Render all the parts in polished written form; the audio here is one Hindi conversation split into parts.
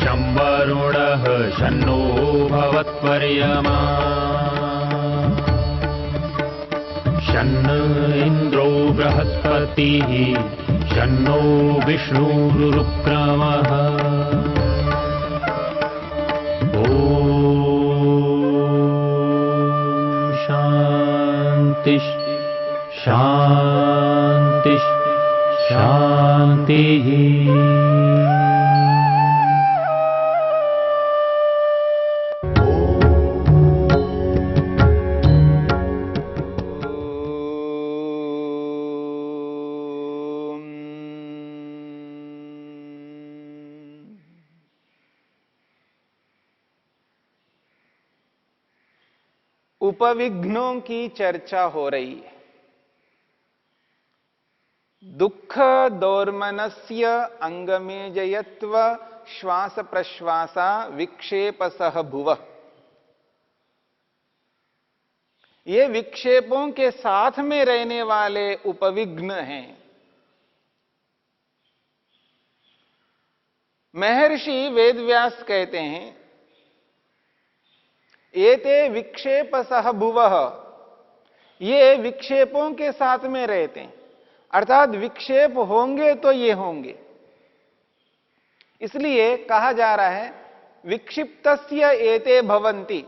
शं वरुणः शन्नो भवत्पर्यमा शन्न इन्द्रो बृहस्पतिः शन्नो विष्णुरुक्रमः ॐ शान्ति शान्ति शान्तिः। उपविघ्नों की चर्चा हो रही है। दुख दौर्मनस्य अंगमेजयत्व श्वास प्रश्वासा विक्षेपसह भुवः। ये विक्षेपों के साथ में रहने वाले उपविघ्न हैं। महर्षि वेदव्यास कहते हैं एते विक्षेपसह भुवः, ये विक्षेपों के साथ में रहते हैं, अर्थात विक्षेप होंगे तो ये होंगे। इसलिए कहा जा रहा है विक्षिप्तस्य एते भवन्ति,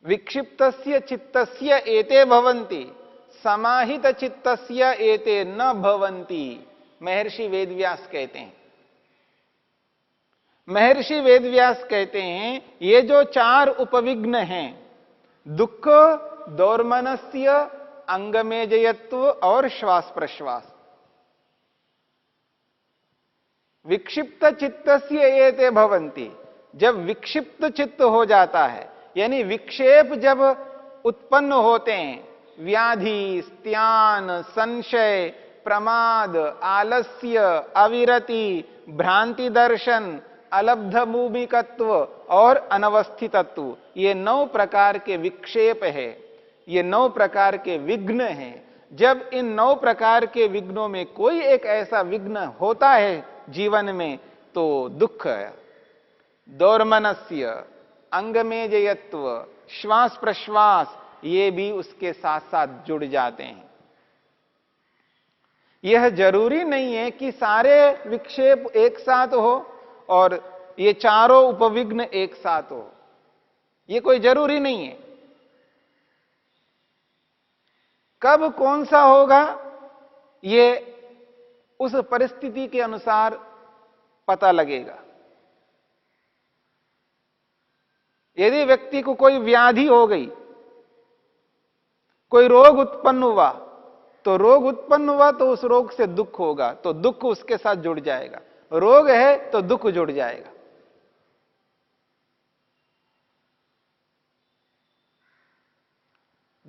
विक्षिप्तस्य चित्तस्य एते भवन्ति, समाहित चित्तस्य एते न भवन्ति। महर्षि वेदव्यास कहते हैं। महर्षि वेदव्यास कहते हैं ये जो चार उपविघ्न हैं, दुख, दौर्मनस्य, अंगमेजयत्व और श्वास प्रश्वास, विक्षिप्त चित्तस्य एते भवन्ति। जब विक्षिप्त चित्त हो जाता है, यानी विक्षेप जब उत्पन्न होते हैं, व्याधि, स्त्यान, संशय, प्रमाद, आलस्य, अविरति, भ्रांति दर्शन, अलब्ध मूमिकत्व और अनवस्थितत्व, ये 9 प्रकार के विक्षेप है, ये 9 प्रकार के विघ्न हैं। जब इन 9 प्रकार के विघ्नों में कोई एक ऐसा विघ्न होता है जीवन में तो दुख, दौर्मनस्य, अंगमेजयत्व, श्वास प्रश्वास, ये भी उसके साथ साथ जुड़ जाते हैं। यह जरूरी नहीं है कि सारे विक्षेप एक साथ हो और ये चारों उपविघ्न एक साथ हो, ये कोई जरूरी नहीं है। कब कौन सा होगा ये उस परिस्थिति के अनुसार पता लगेगा। यदि व्यक्ति को कोई व्याधि हो गई, कोई रोग उत्पन्न हुआ, तो रोग उत्पन्न हुआ तो उस रोग से दुख होगा, तो दुख उसके साथ जुड़ जाएगा। रोग है तो दुख जुड़ जाएगा।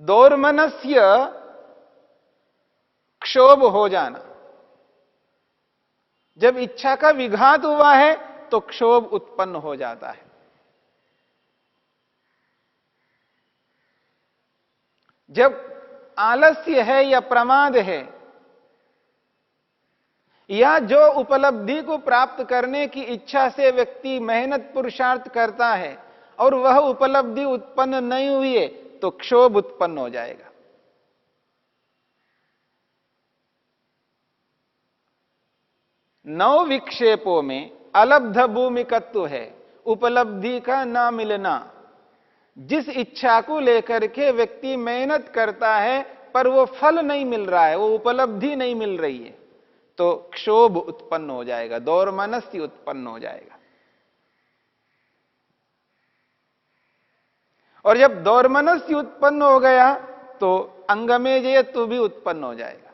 दौर्मनस्य क्षोभ हो जाना, जब इच्छा का विघात हुआ है तो क्षोभ उत्पन्न हो जाता है। जब आलस्य है या प्रमाद है, या जो उपलब्धि को प्राप्त करने की इच्छा से व्यक्ति मेहनत पुरुषार्थ करता है और वह उपलब्धि उत्पन्न नहीं हुई है तो क्षोभ उत्पन्न हो जाएगा। नौ विक्षेपों में अलब्ध भूमिकत्व है, उपलब्धि का ना मिलना। जिस इच्छा को लेकर के व्यक्ति मेहनत करता है पर वो फल नहीं मिल रहा है, वो उपलब्धि नहीं मिल रही है, तो क्षोभ उत्पन्न हो जाएगा, दौर्मनस्य उत्पन्न हो जाएगा। और जब दौर्मनस्य उत्पन्न हो गया तो अंगमेजयत्व भी उत्पन्न हो जाएगा।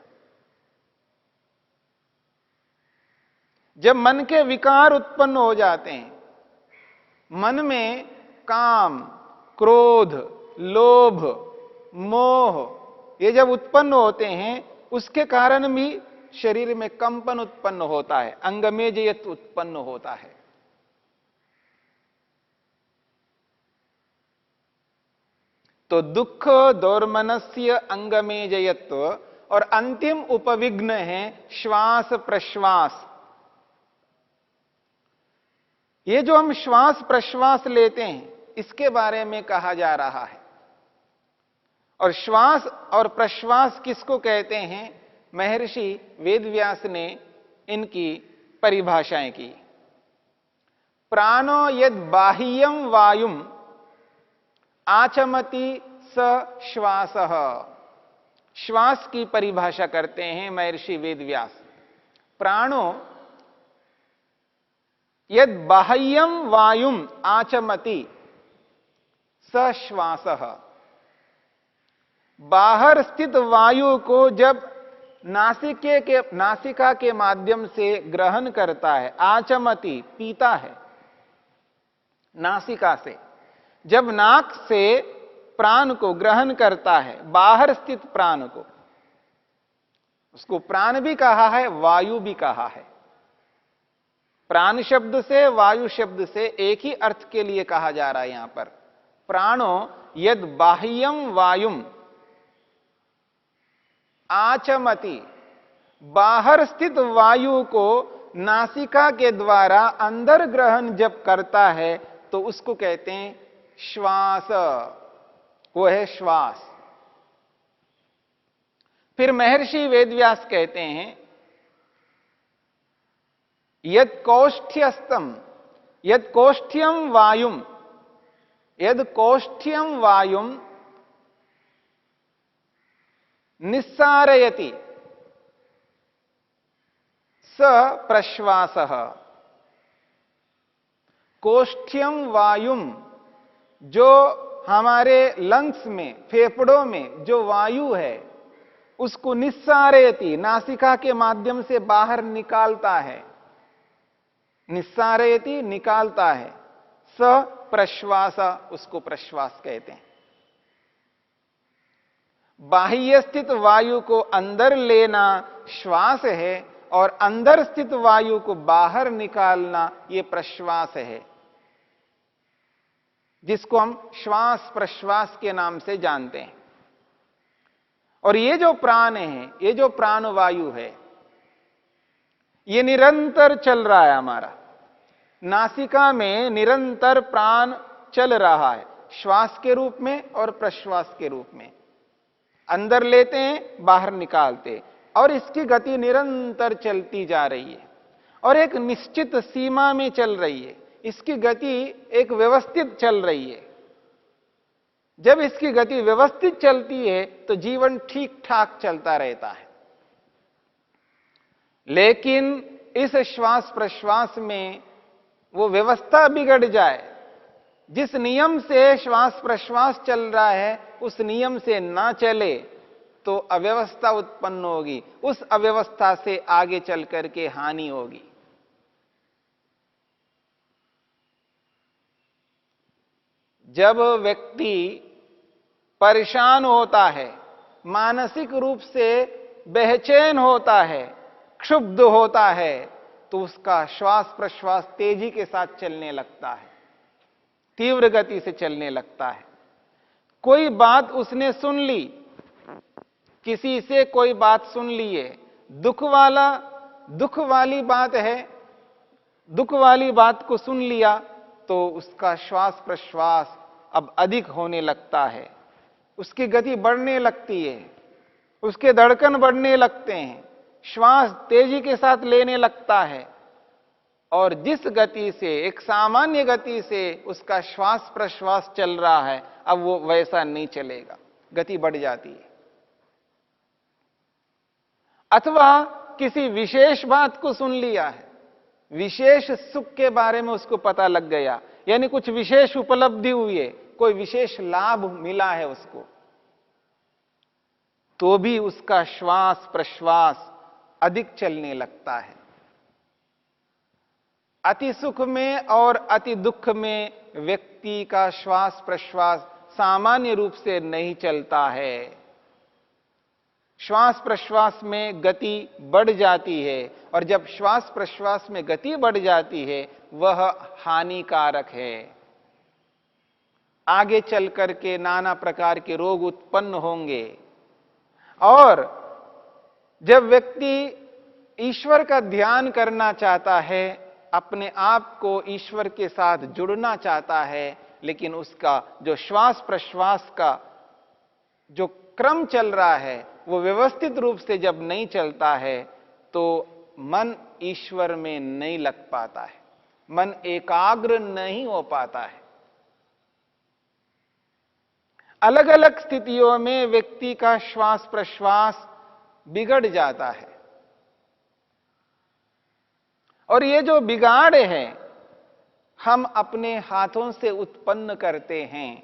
जब मन के विकार उत्पन्न हो जाते हैं, मन में काम, क्रोध, लोभ, मोह, ये जब उत्पन्न होते हैं उसके कारण भी शरीर में कंपन उत्पन्न होता है, अंगमेजयत्व उत्पन्न होता है। तो दुख, दौर्मनस्य, अंगमेजयत्व और अंतिम उपविघ्न है श्वास प्रश्वास। ये जो हम श्वास प्रश्वास लेते हैं, इसके बारे में कहा जा रहा है। और श्वास और प्रश्वास किसको कहते हैं? महर्षि वेदव्यास ने इनकी परिभाषाएं की। प्राणो यद बाह्यम वायुम आचमति स श्वासः। श्वास की परिभाषा करते हैं महर्षि वेदव्यास। प्राणो यद बाह्यम वायुम आचमति स श्वासः। बाहर स्थित वायु को जब नासिका के माध्यम से ग्रहण करता है, आचमति पीता है नासिका से, जब नाक से प्राण को ग्रहण करता है, बाहर स्थित प्राण को, उसको प्राण भी कहा है, वायु भी कहा है। प्राण शब्द से वायु शब्द से एक ही अर्थ के लिए कहा जा रहा है यहां पर। प्राणो यद बाह्यम वायुम आचमति, बाहर स्थित वायु को नासिका के द्वारा अंदर ग्रहण जब करता है तो उसको कहते हैं श्वास, वो है श्वास। फिर महर्षि वेदव्यास कहते हैं यद कौष्ठ्यस्तम, यद कौष्ठ्यम वायुम, यद कौष्ठ्यम वायुम निस्सारयति स प्रश्वासः। कोष्ठ्यम वायुम, जो हमारे लंग्स में, फेफड़ों में जो वायु है उसको निस्सारयति, नासिका के माध्यम से बाहर निकालता है, निस्सारयति निकालता है, स प्रश्वास, उसको प्रश्वास कहते हैं। बाह्य स्थित वायु को अंदर लेना श्वास है और अंदर स्थित वायु को बाहर निकालना यह प्रश्वास है, जिसको हम श्वास प्रश्वास के नाम से जानते हैं। और ये जो प्राण है, ये जो प्राण वायु है, ये निरंतर चल रहा है हमारा। नासिका में निरंतर प्राण चल रहा है, श्वास के रूप में और प्रश्वास के रूप में। अंदर लेते हैं, बाहर निकालते, और इसकी गति निरंतर चलती जा रही है और एक निश्चित सीमा में चल रही है। इसकी गति एक व्यवस्थित चल रही है। जब इसकी गति व्यवस्थित चलती है तो जीवन ठीक ठाक चलता रहता है। लेकिन इस श्वास प्रश्वास में वो व्यवस्था बिगड़ जाए, जिस नियम से श्वास प्रश्वास चल रहा है उस नियम से ना चले तो अव्यवस्था उत्पन्न होगी। उस अव्यवस्था से आगे चल करके हानि होगी। जब व्यक्ति परेशान होता है, मानसिक रूप से बेचैन होता है, क्षुब्ध होता है, तो उसका श्वास प्रश्वास तेजी के साथ चलने लगता है, तीव्र गति से चलने लगता है। कोई बात उसने सुन ली, किसी से कोई बात सुन ली है, दुख वाली बात है, दुख वाली बात को सुन लिया तो उसका श्वास प्रश्वास अब अधिक होने लगता है, उसकी गति बढ़ने लगती है, उसके धड़कन बढ़ने लगते हैं, श्वास तेजी के साथ लेने लगता है। और जिस गति से, एक सामान्य गति से उसका श्वास प्रश्वास चल रहा है, अब वो वैसा नहीं चलेगा, गति बढ़ जाती है। अथवा किसी विशेष बात को सुन लिया है, विशेष सुख के बारे में उसको पता लग गया, यानी कुछ विशेष उपलब्धि हुई है, कोई विशेष लाभ मिला है उसको, तो भी उसका श्वास प्रश्वास अधिक चलने लगता है। अति सुख में और अति दुख में व्यक्ति का श्वास प्रश्वास सामान्य रूप से नहीं चलता है। श्वास प्रश्वास में गति बढ़ जाती है, और जब श्वास प्रश्वास में गति बढ़ जाती है वह हानिकारक है। आगे चल करके नाना प्रकार के रोग उत्पन्न होंगे। और जब व्यक्ति ईश्वर का ध्यान करना चाहता है अपने आप को ईश्वर के साथ जुड़ना चाहता है, लेकिन उसका जो श्वास प्रश्वास का जो क्रम चल रहा है वो व्यवस्थित रूप से जब नहीं चलता है तो मन ईश्वर में नहीं लग पाता है, मन एकाग्र नहीं हो पाता है। अलग अलग स्थितियों में व्यक्ति का श्वास प्रश्वास बिगड़ जाता है, और ये जो बिगाड़ है हम अपने हाथों से उत्पन्न करते हैं,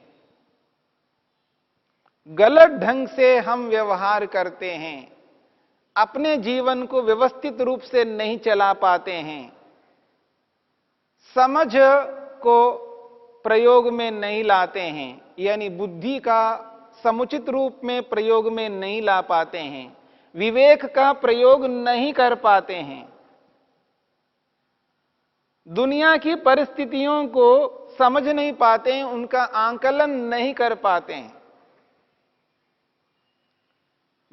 गलत ढंग से हम व्यवहार करते हैं, अपने जीवन को व्यवस्थित रूप से नहीं चला पाते हैं, समझ को प्रयोग में नहीं लाते हैं, यानी बुद्धि का समुचित रूप में प्रयोग में नहीं ला पाते हैं, विवेक का प्रयोग नहीं कर पाते हैं, दुनिया की परिस्थितियों को समझ नहीं पाते हैं, उनका आंकलन नहीं कर पाते हैं,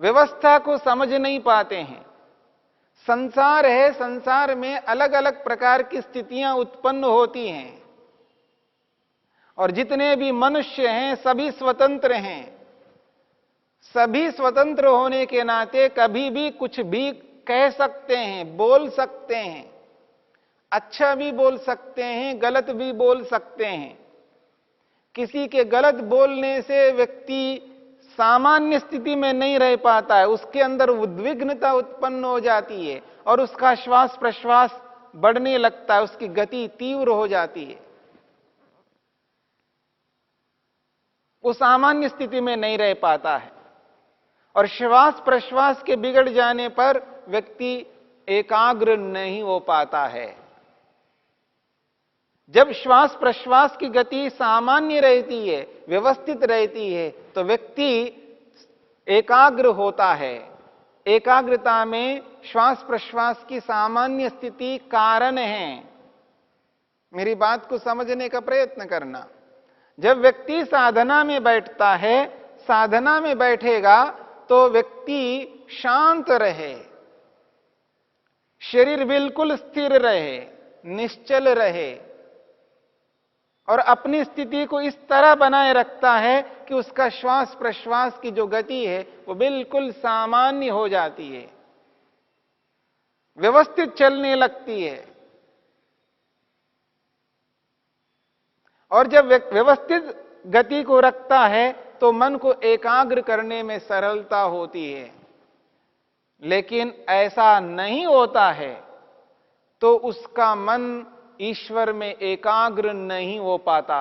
व्यवस्था को समझ नहीं पाते हैं। संसार है, संसार में अलग अलग प्रकार की स्थितियां उत्पन्न होती हैं, और जितने भी मनुष्य हैं सभी स्वतंत्र हैं। सभी स्वतंत्र होने के नाते कभी भी कुछ भी कह सकते हैं, बोल सकते हैं, अच्छा भी बोल सकते हैं, गलत भी बोल सकते हैं। किसी के गलत बोलने से व्यक्ति सामान्य स्थिति में नहीं रह पाता है, उसके अंदर उद्विग्नता उत्पन्न हो जाती है और उसका श्वास प्रश्वास बढ़ने लगता है, उसकी गति तीव्र हो जाती है, वो सामान्य स्थिति में नहीं रह पाता है। और श्वास प्रश्वास के बिगड़ जाने पर व्यक्ति एकाग्र नहीं हो पाता है। जब श्वास प्रश्वास की गति सामान्य रहती है, व्यवस्थित रहती है, तो व्यक्ति एकाग्र होता है। एकाग्रता में श्वास प्रश्वास की सामान्य स्थिति कारण है। मेरी बात को समझने का प्रयत्न करना। जब व्यक्ति साधना में बैठता है, साधना में बैठेगा तो व्यक्ति शांत रहे, शरीर बिल्कुल स्थिर रहे, निश्चल रहे, और अपनी स्थिति को इस तरह बनाए रखता है कि उसका श्वास प्रश्वास की जो गति है वो बिल्कुल सामान्य हो जाती है, व्यवस्थित चलने लगती है। और जब व्यवस्थित गति को रखता है तो मन को एकाग्र करने में सरलता होती है। लेकिन ऐसा नहीं होता है तो उसका मन ईश्वर में एकाग्र नहीं हो पाता,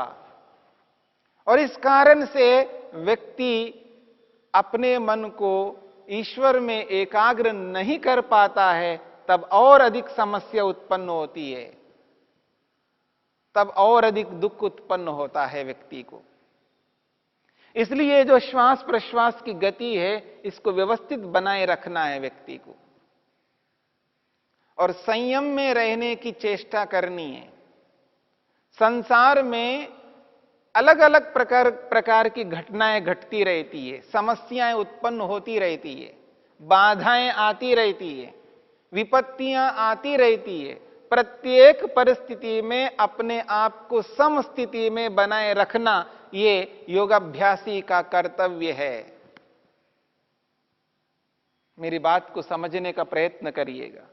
और इस कारण से व्यक्ति अपने मन को ईश्वर में एकाग्र नहीं कर पाता है, तब और अधिक समस्या उत्पन्न होती है, तब और अधिक दुख उत्पन्न होता है व्यक्ति को। इसलिए जो श्वास प्रश्वास की गति है इसको व्यवस्थित बनाए रखना है व्यक्ति को, और संयम में रहने की चेष्टा करनी है। संसार में अलग अलग प्रकार की घटनाएं घटती रहती है, समस्याएं उत्पन्न होती रहती है, बाधाएं आती रहती है, विपत्तियां आती रहती है। प्रत्येक परिस्थिति में अपने आप को समस्थिति में बनाए रखना ये योगाभ्यासी का कर्तव्य है। मेरी बात को समझने का प्रयत्न करिएगा।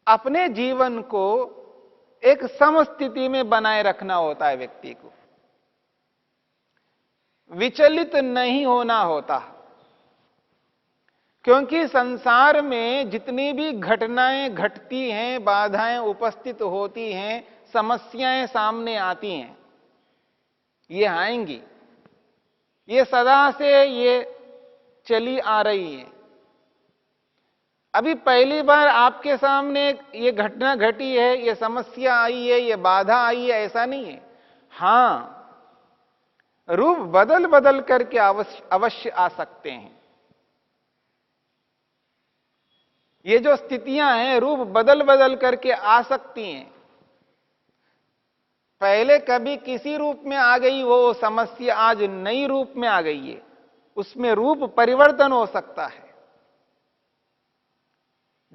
अपने जीवन को एक समस्थिति में बनाए रखना होता है व्यक्ति को, विचलित नहीं होना होता, क्योंकि संसार में जितनी भी घटनाएं घटती हैं, बाधाएं उपस्थित होती हैं, समस्याएं सामने आती हैं, ये आएंगी, ये सदा से ये चली आ रही है। अभी पहली बार आपके सामने ये घटना घटी है, ये समस्या आई है, ये बाधा आई है, ऐसा नहीं है। हां, रूप बदल बदल करके अवश्य आ सकते हैं। ये जो स्थितियां हैं रूप बदल बदल करके आ सकती हैं। पहले कभी किसी रूप में आ गई वो समस्या, आज नई रूप में आ गई है, उसमें रूप परिवर्तन हो सकता है।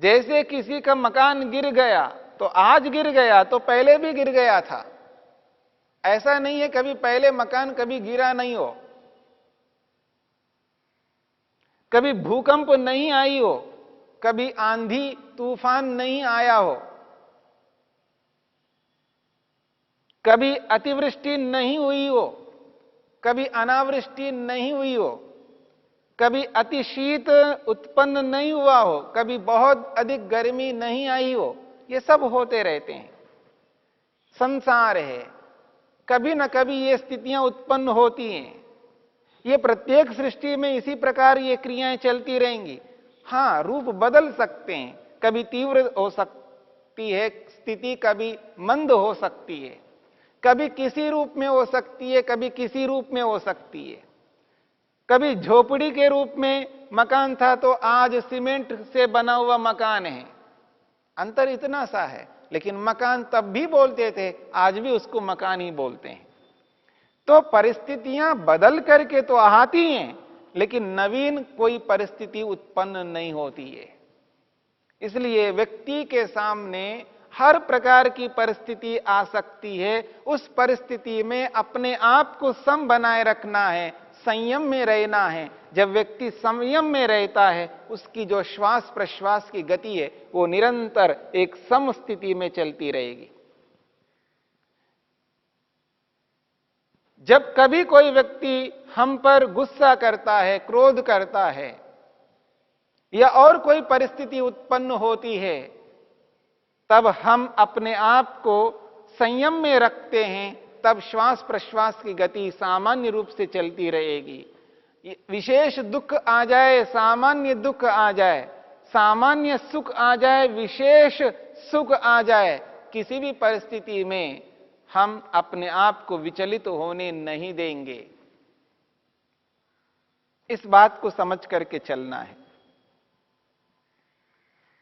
जैसे किसी का मकान गिर गया तो आज गिर गया तो पहले भी गिर गया था। ऐसा नहीं है कभी पहले मकान कभी गिरा नहीं हो, कभी भूकंप नहीं आई हो, कभी आंधी तूफान नहीं आया हो, कभी अतिवृष्टि नहीं हुई हो, कभी अनावृष्टि नहीं हुई हो, कभी अतिशीत उत्पन्न नहीं हुआ हो, कभी बहुत अधिक गर्मी नहीं आई हो। ये सब होते रहते हैं, संसार है, कभी न कभी ये स्थितियां उत्पन्न होती हैं। ये प्रत्येक सृष्टि में इसी प्रकार ये क्रियाएं चलती रहेंगी। हां, रूप बदल सकते हैं, कभी तीव्र हो सकती है स्थिति, कभी मंद हो सकती है, कभी किसी रूप में हो सकती है, कभी किसी रूप में हो सकती है। कभी झोपड़ी के रूप में मकान था तो आज सीमेंट से बना हुआ मकान है। अंतर इतना सा है, लेकिन मकान तब भी बोलते थे, आज भी उसको मकान ही बोलते हैं। तो परिस्थितियां बदल करके तो आती हैं, लेकिन नवीन कोई परिस्थिति उत्पन्न नहीं होती है। इसलिए व्यक्ति के सामने हर प्रकार की परिस्थिति आ सकती है। उस परिस्थिति में अपने आप को सम बनाए रखना है, संयम में रहना है। जब व्यक्ति संयम में रहता है, उसकी जो श्वास प्रश्वास की गति है वो निरंतर एक सम स्थिति में चलती रहेगी। जब कभी कोई व्यक्ति हम पर गुस्सा करता है, क्रोध करता है, या और कोई परिस्थिति उत्पन्न होती है, तब हम अपने आप को संयम में रखते हैं, तब श्वास प्रश्वास की गति सामान्य रूप से चलती रहेगी। विशेष दुख आ जाए, सामान्य दुख आ जाए, सामान्य सुख आ जाए, विशेष सुख आ जाए, किसी भी परिस्थिति में हम अपने आप को विचलित होने नहीं देंगे। इस बात को समझ करके चलना है।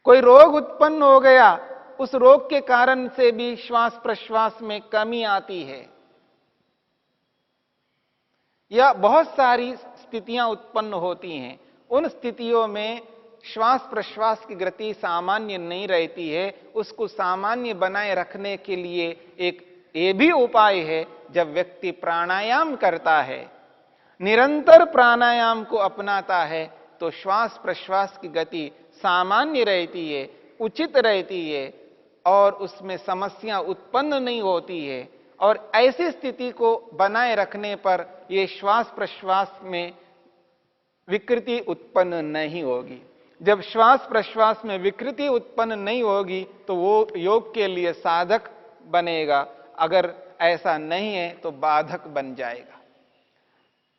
कोई रोग उत्पन्न हो गया, उस रोग के कारण से भी श्वास प्रश्वास में कमी आती है, या बहुत सारी स्थितियां उत्पन्न होती हैं। उन स्थितियों में श्वास प्रश्वास की गति सामान्य नहीं रहती है। उसको सामान्य बनाए रखने के लिए एक ये भी उपाय है, जब व्यक्ति प्राणायाम करता है, निरंतर प्राणायाम को अपनाता है, तो श्वास प्रश्वास की गति सामान्य रहती है, उचित रहती है, और उसमें समस्या उत्पन्न नहीं होती है। और ऐसी स्थिति को बनाए रखने पर यह श्वास प्रश्वास में विकृति उत्पन्न नहीं होगी। जब श्वास प्रश्वास में विकृति उत्पन्न नहीं होगी तो वो योग के लिए साधक बनेगा, अगर ऐसा नहीं है तो बाधक बन जाएगा।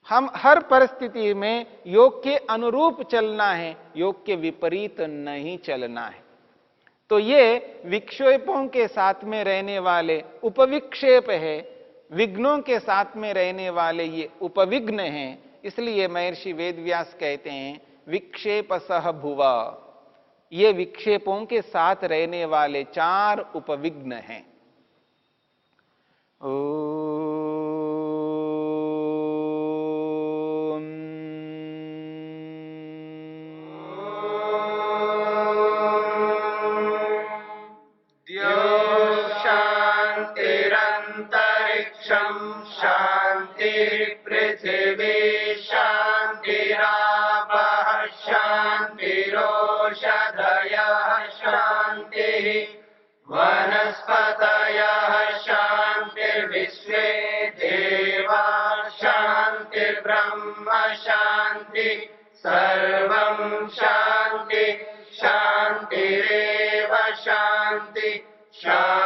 हम हर परिस्थिति में योग के अनुरूप चलना है, योग के विपरीत नहीं चलना है। तो ये विक्षेपों के साथ में रहने वाले उपविक्षेप है, विघ्नों के साथ में रहने वाले ये उपविघ्न हैं। इसलिए महर्षि वेदव्यास कहते हैं विक्षेप सह भुवा, ये विक्षेपों के साथ रहने वाले 4 उपविघ्न हैं। वनस्पतयः शान्तिर्विश्वे देवा शान्तिर्ब्रह्म शान्ति सर्वं शान्ति शान्तिरेव शान्ति शान्ति।